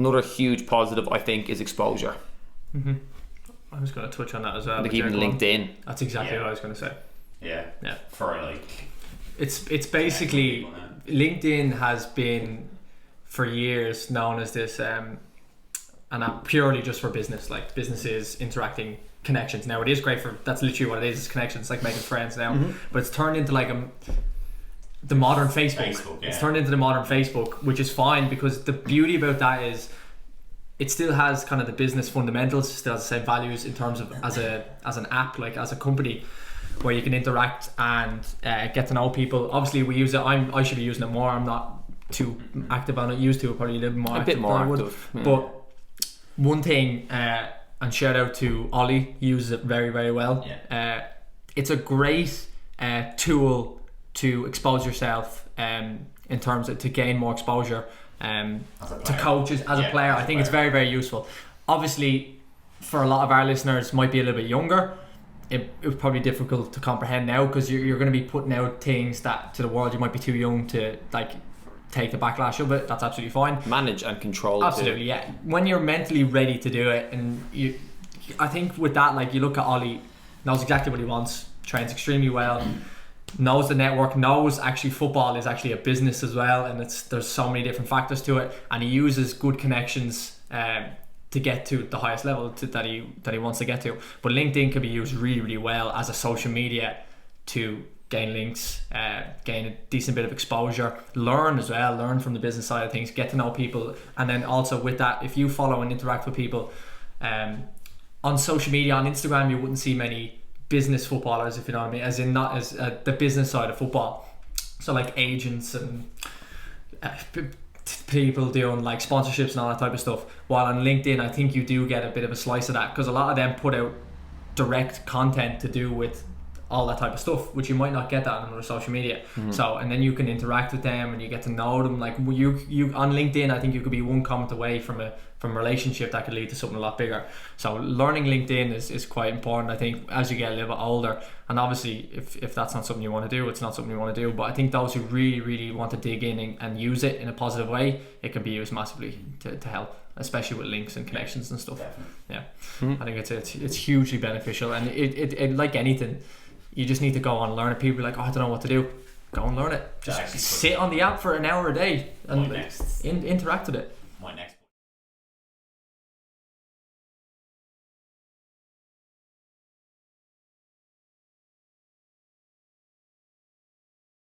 another huge positive, I think, is exposure. I was going to touch on that as well. Like even LinkedIn. That's exactly what I was going to say. Yeah. For like, it's basically LinkedIn has been for years known as this an app purely just for business, like businesses interacting, connections. Now it is great for, that's literally what it is connections. It's like making friends now, but it's turned into like the modern Facebook. It's turned into the modern Facebook, which is fine, because the beauty about that is it still has kind of the business fundamentals, still has the same values in terms of as an app, like as a company, where you can interact and get to know people. Obviously we use it, I should be using it more. I'm not too active on it. Used to, probably a little more active. A bit more active. Yeah. But one thing, and shout out to Ollie, he uses it very, very well. It's a great tool to expose yourself, in terms of to gain more exposure to coaches as a player. I think it's very, very useful. Obviously, for a lot of our listeners, might be a little bit younger. It was probably difficult to comprehend now, because you're going to be putting out things that to the world you might be too young to like take the backlash of it. That's absolutely fine. Manage and control. Absolutely, yeah. When you're mentally ready to do it, and I think with that, like you look at Ollie, knows exactly what he wants, trains extremely well, knows the network, knows actually football is actually a business as well, and there's so many different factors to it, and he uses good connections to get to the highest level that he wants to get to. But LinkedIn can be used really, really well as a social media to gain links, gain a decent bit of exposure, learn as well, learn from the business side of things, get to know people. And then also with that, if you follow and interact with people on social media, on Instagram, you wouldn't see many business footballers, if you know what I mean, as in not as the business side of football. So like agents and people doing like sponsorships and all that type of stuff. While on LinkedIn, I think you do get a bit of a slice of that, because a lot of them put out direct content to do with all that type of stuff, which you might not get that on other social media. So, and then you can interact with them and you get to know them. Like you on LinkedIn, I think you could be one comment away from a relationship that could lead to something a lot bigger. So learning LinkedIn is quite important, I think, as you get a little bit older. And obviously if that's not something you want to do, it's not something you want to do. But I think those who really, really want to dig in and use it in a positive way, it can be used massively to help, especially with links and connections and stuff. I think it's hugely beneficial. And it like anything, you just need to go on and learn it. People are like, I don't know what to do. Go and learn it. Just sit on the app for an hour a day and interact with it. My next